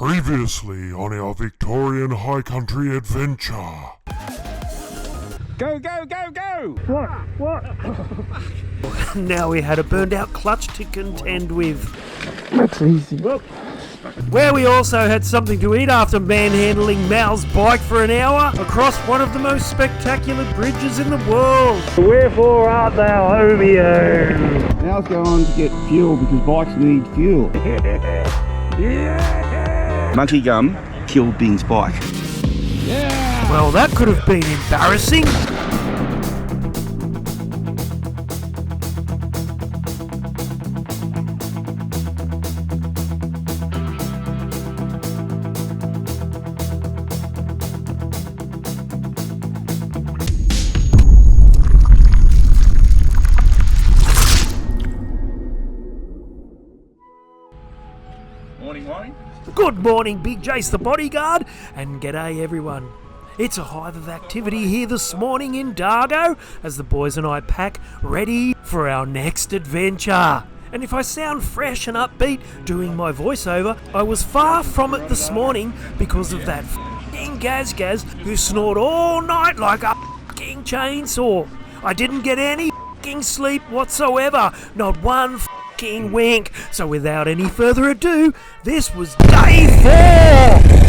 Previously on our Victorian High Country adventure. Go, go, go, go! What? Now we had a burned out clutch to contend with. That's easy. Where we also had something to eat after manhandling Mal's bike for an hour across one of the most spectacular bridges in the world. Wherefore art thou, Romeo? Now let's go on to get fuel because bikes need fuel. Monkey gum killed Bing's bike. Well, that could have been embarrassing. Morning. Good morning, Big Jase the bodyguard, and g'day everyone. It's a hive of activity here this morning in Dargo as the boys and I pack ready for our next adventure. And if I sound fresh and upbeat doing my voiceover, I was far from it this morning because of that f***ing Gaz Gaz who snored all night like a f***ing chainsaw. I didn't get any f***ing sleep whatsoever, not one f***ing wink. So without any further ado, this was day 4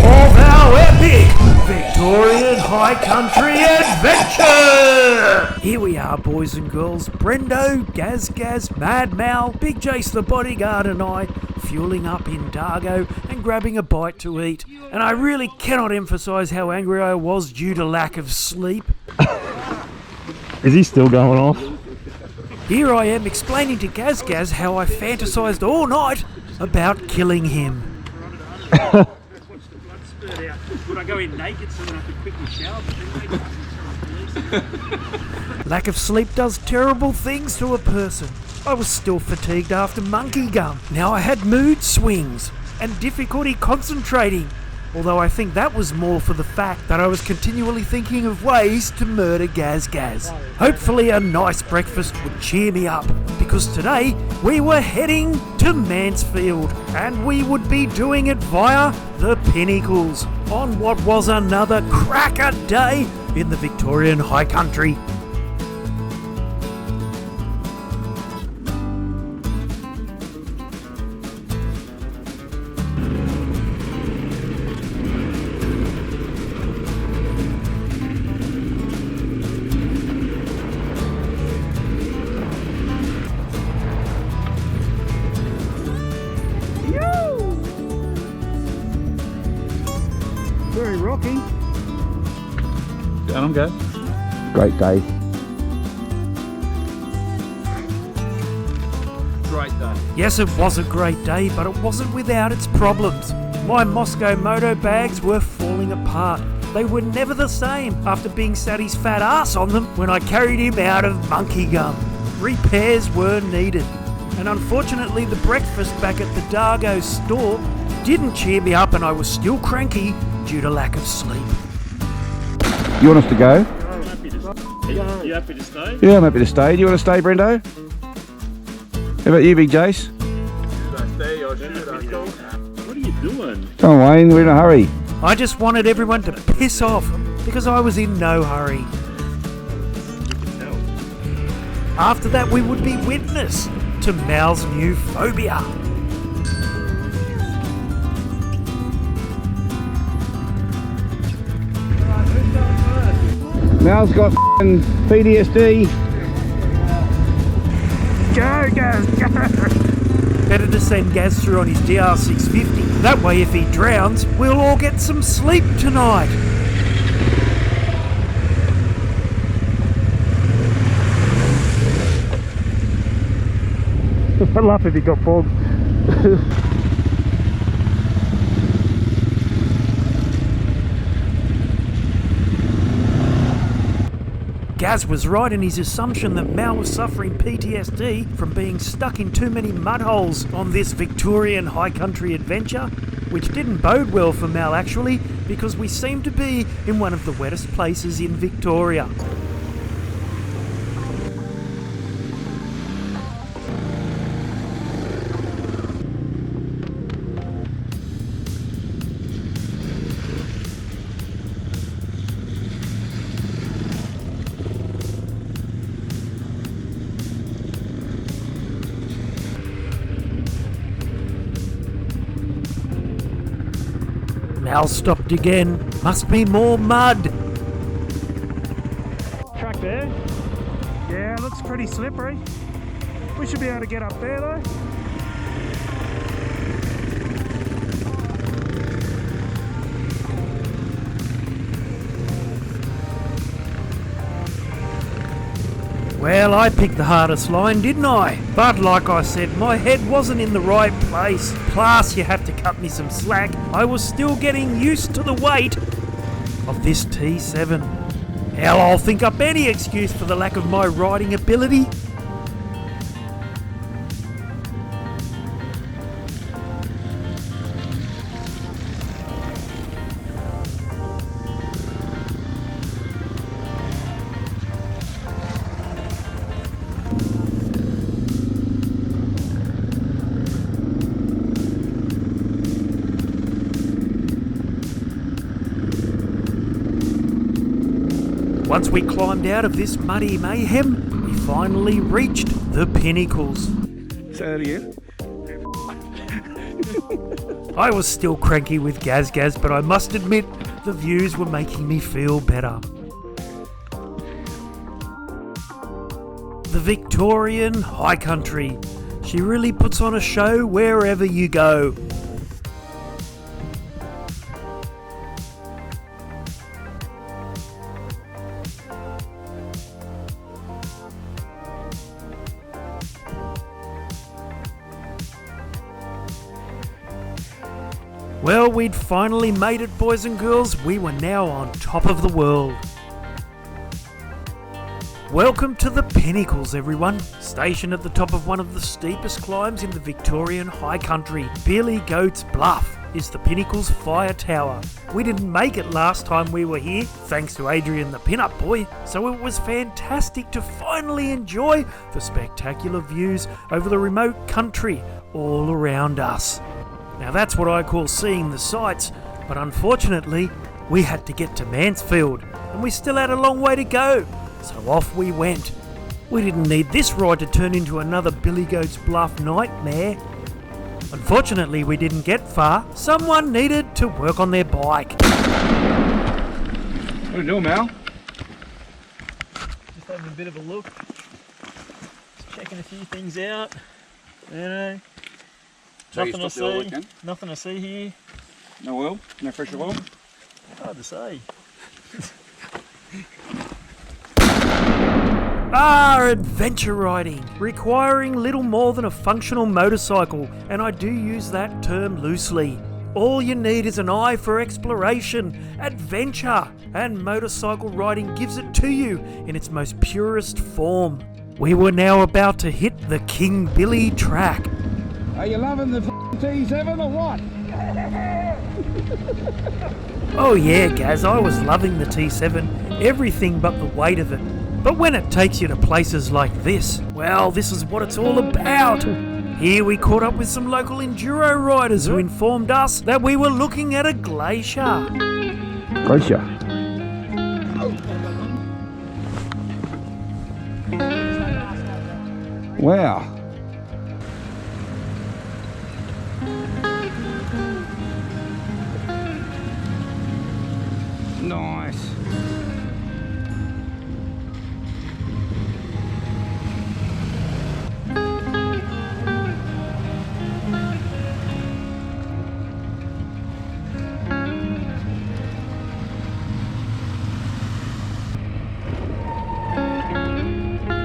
of our epic Victorian High Country adventure! Here we are, boys and girls, Brendo, Gaz Gaz, Mad Mal, Big Jase the bodyguard and I, fueling up in Dargo and grabbing a bite to eat. And I really cannot emphasise how angry I was due to lack of sleep. Is he still going off? Here I am explaining to Gaz Gaz how I fantasised all night about killing him. Would I go in naked so then I could quickly shower? Lack of sleep does terrible things to a person. I was still fatigued after monkey gum. Now I had mood swings and difficulty concentrating. Although I think that was more for the fact that I was continually thinking of ways to murder Gaz Gaz. Hopefully a nice breakfast would cheer me up, because today we were heading to Mansfield and we would be doing it via the Pinnacles on what was another cracker day in the Victorian High Country. Very rocky. Down, go. Great day. Great day. Yes, it was a great day, but it wasn't without its problems. My Moscow moto bags were falling apart. They were never the same after being sat his fat ass on them when I carried him out of monkey gum. Repairs were needed. And unfortunately, the breakfast back at the Dargo store didn't cheer me up, and I was still cranky due to lack of sleep. You want us to go? I'm happy to stay. You happy to stay? Yeah, I'm happy to stay. Do you want to stay, Brendo? How about you, Big Jase? Should I stay or should I go? What are you doing? Come on, Wayne, we're in a hurry. I just wanted everyone to piss off because I was in no hurry. You can tell. After that, we would be witness to Mal's new phobia. Mal's got f***ing PTSD. Go, Gaz, go! Better to send Gaz through on his DR650. That way, if he drowns, we'll all get some sleep tonight. I'd laugh if he got bogged. Gaz was right in his assumption that Mal was suffering PTSD from being stuck in too many mud holes on this Victorian High Country adventure, which didn't bode well for Mal actually, because we seemed to be in one of the wettest places in Victoria. Mal stopped again. Must be more mud. Track there. Yeah, looks pretty slippery. We should be able to get up there though. Well, I picked the hardest line, didn't I? But like I said, my head wasn't in the right place. Plus, you have to cut me some slack. I was still getting used to the weight of this T7. Hell, I'll think up any excuse for the lack of my riding ability. Once we climbed out of this muddy mayhem, we finally reached the Pinnacles. Say that again. I was still cranky with Gaz Gaz, but I must admit the views were making me feel better. The Victorian High Country. She really puts on a show wherever you go. Well, we'd finally made it, boys and girls. We were now on top of the world. Welcome to the Pinnacles, everyone. Stationed at the top of one of the steepest climbs in the Victorian High Country, Billy Goat's Bluff, is the Pinnacles Fire Tower. We didn't make it last time we were here, thanks to Adrian the Pin-Up Boy, so it was fantastic to finally enjoy the spectacular views over the remote country all around us. Now that's what I call seeing the sights, but unfortunately we had to get to Mansfield and we still had a long way to go, so off we went. We didn't need this ride to turn into another Billy Goat's Bluff nightmare. Unfortunately we didn't get far, someone needed to work on their bike. What are you doing, Mal? Just having a bit of a look. Just checking a few things out. You know. Nothing to see. Nothing to see here. No oil? No fresh oil? Hard to say. Adventure riding, requiring little more than a functional motorcycle, and I do use that term loosely. All you need is an eye for exploration, adventure, and motorcycle riding gives it to you in its most purest form. We were now about to hit the King Billy track. Are you loving the T7 or what? Oh yeah, Gaz, I was loving the T7, everything but the weight of it. But when it takes you to places like this, well, this is what it's all about. Here we caught up with some local enduro riders who informed us that we were looking at a glacier. Glacier. Wow. Nice.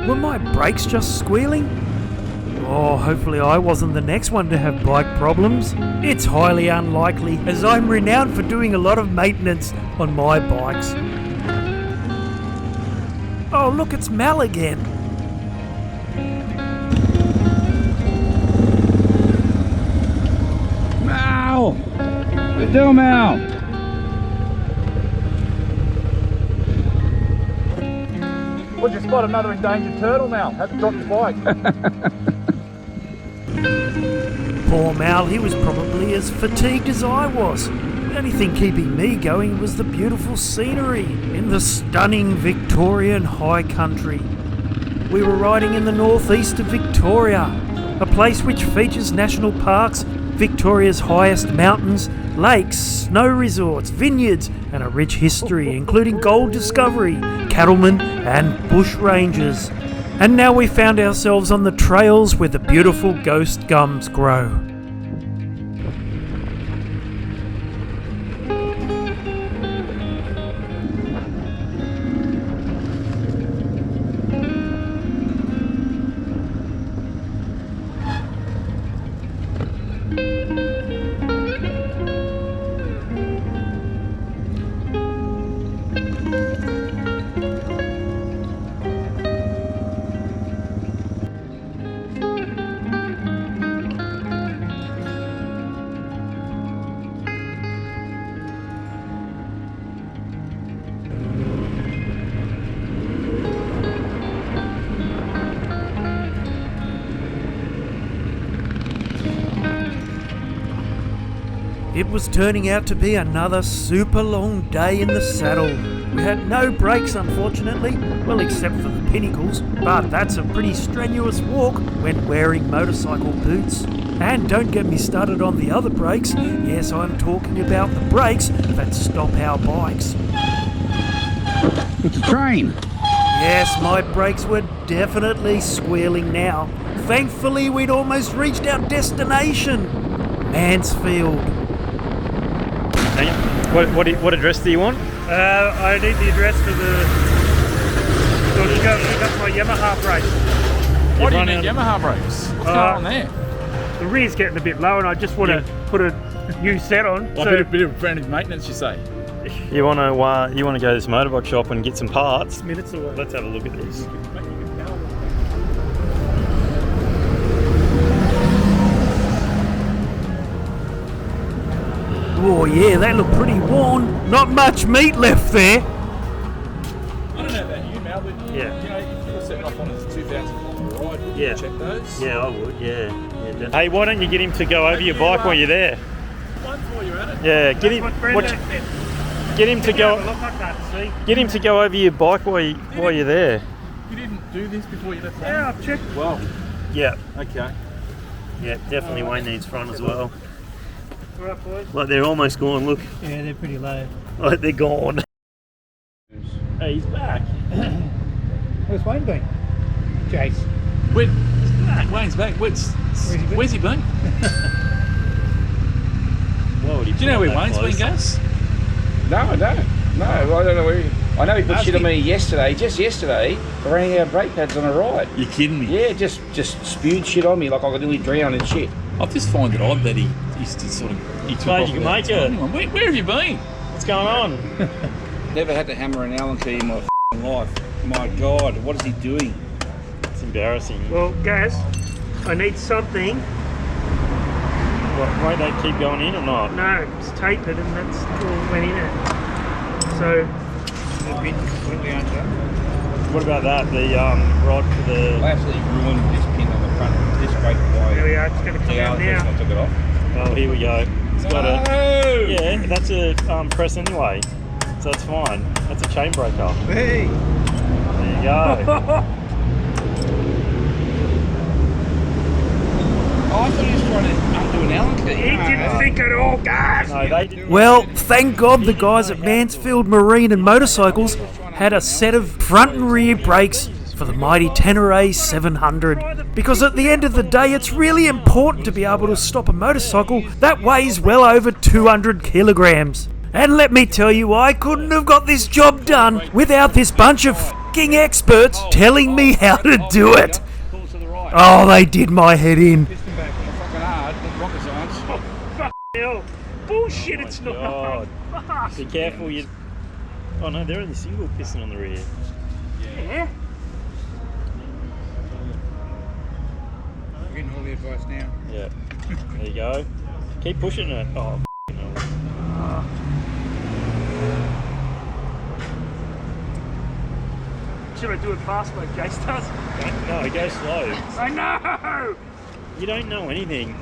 Were my brakes just squealing? Oh, hopefully I wasn't the next one to have bike problems. It's highly unlikely, as I'm renowned for doing a lot of maintenance on my bikes. Oh look, it's Mal again. Mal! What you doing, Mal? Would you spot another endangered turtle now? Had to drop your bike. Poor Mal, he was probably as fatigued as I was. The only thing keeping me going was the beautiful scenery in the stunning Victorian High Country. We were riding in the northeast of Victoria, a place which features national parks Victoria's highest mountains, lakes, snow resorts, vineyards, and a rich history including gold discovery, cattlemen and bush rangers. And now we found ourselves on the trails where the beautiful ghost gums grow. It was turning out to be another super long day in the saddle. We had no brakes, unfortunately, well, except for the Pinnacles, but that's a pretty strenuous walk when wearing motorcycle boots. And don't get me started on the other brakes. Yes, I'm talking about the brakes that stop our bikes. It's a train. Yes, my brakes were definitely squealing now. Thankfully, we'd almost reached our destination, Mansfield. What address do you want? I need the address for the... So you go pick up my Yamaha brakes. Why do you need Yamaha brakes? What's going on there? The rear's getting a bit low and I just want to put a new set on. Like a bit of preventive maintenance, you say? You want to go to this motorbike shop and get some parts? Minutes away. Let's have a look at this. Oh yeah, that looked pretty worn. Not much meat left there. I don't know about you, Mal, but Yeah. you know, if you're setting off on a 2,000 ride, would Yeah. you check those? Yeah, I would. Yeah. Hey, why don't you get him to go over your bike while you're there? One while you're at it. Yeah, get him. Get him to go. Get him to go over your bike while you're there. You didn't do this before you left. Yeah, I've checked. Well, Yeah. okay. Yeah, definitely Wayne needs front as well. Alright, boys. Like they're almost gone. Look, Yeah, they're pretty low. like they're gone. Hey, he's back. Where's Wayne been? Jase. Wayne's back. Where's he been? Why would he Do you know where that Wayne's close? been, Gaz? No, I don't. No, I don't know where. I know he put shit on me yesterday, just yesterday, for running out of brake pads on a ride. You're kidding me? Yeah, just spewed shit on me like I could nearly drown in shit. I just find it odd that he used to sort of. He took Mate, off you can without make telling it. anyone. Where have you been? What's going on? Never had to hammer an Allen key in my life. My God, what is he doing? It's embarrassing. Well, Gaz, I need something. What, won't they keep going in or not? No, it's tapered and that's all went in it. So, It's been completely undone. What about that? The rod for I the. absolutely ruined this pin on the front of this brake by there we are, it's going to come the out Allen now. I took it off. Oh, here we go. It's got a. Oh! Yeah, that's a press anyway, so it's fine. That's a chain breaker. Hey! There you go. Oh, I thought he was trying to undo an Allen key. He didn't think at all, guys. No, they didn't. Well, thank God the guys at Mansfield Marine and Motorcycles had a set of front and rear brakes for the mighty Tenere 700. Because at the end of the day, it's really important to be able to stop a motorcycle that weighs well over 200 kilograms. And let me tell you, I couldn't have got this job done without this bunch of f***ing experts telling me how to do it. Oh, they did my head in. Piston back on the fucking hard, not rocket science. Hell, bullshit, it's not. God. Be careful, you. Oh no, they're in the single piston on the rear. Yeah. Getting all the advice now. Yeah. There you go. Keep pushing it. Oh, no. Should I do it fast like Jase does? No, go slow. I know! You don't know anything.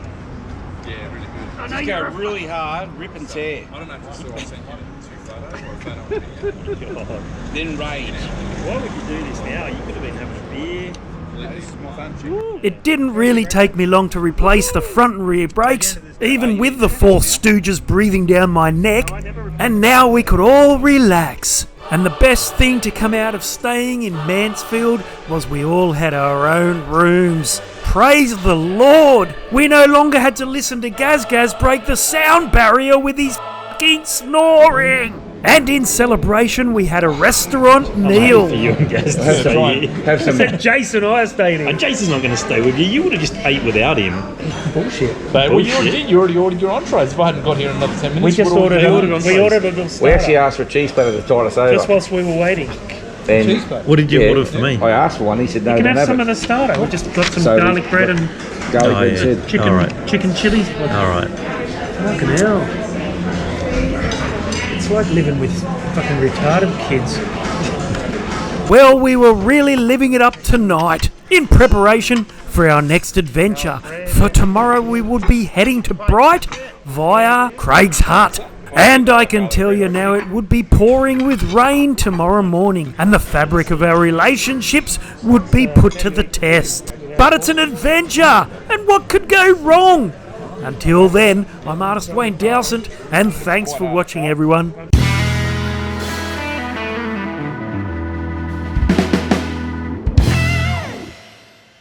Yeah, really good. I know Just you're go really hard, rip and tear. I don't know if you saw I sent you 2 photos or a photo on video. God. Then rage. Why would you do this now? You could have been having a beer. It didn't really take me long to replace the front and rear brakes, even with the four stooges breathing down my neck, and now we could all relax. And the best thing to come out of staying in Mansfield was we all had our own rooms. Praise the Lord! We no longer had to listen to Gaz Gaz break the sound barrier with his fucking snoring. And in celebration, we had a restaurant meal. For you and Gaz to Have stay here. some. Except Jason and I are staying here. And Jason's not going to stay with you. You would have just ate without him. Bullshit. But well, you Bullshit. already ordered your entrees. If I hadn't got here in another 10 minutes, We just would ordered have we ordered a little We starter. actually asked for a cheese platter to tide us over. Just whilst we were waiting. And cheese plate. What did you Yeah. order for me? I asked for one. He said no. You can don't have some it. of the starter. We just got some So we garlic bread and Garlic Oh, bread yeah. said. chicken, All right. chicken chilies. All right. Fucking hell. It's like living with fucking retarded kids. Well, we were really living it up tonight in preparation for our next adventure. For tomorrow we would be heading to Bright via Craig's Hut. And I can tell you now it would be pouring with rain tomorrow morning, and the fabric of our relationships would be put to the test. But it's an adventure, and what could go wrong? Until then, I'm Artist Wayne Dowsett, and thanks for watching, everyone.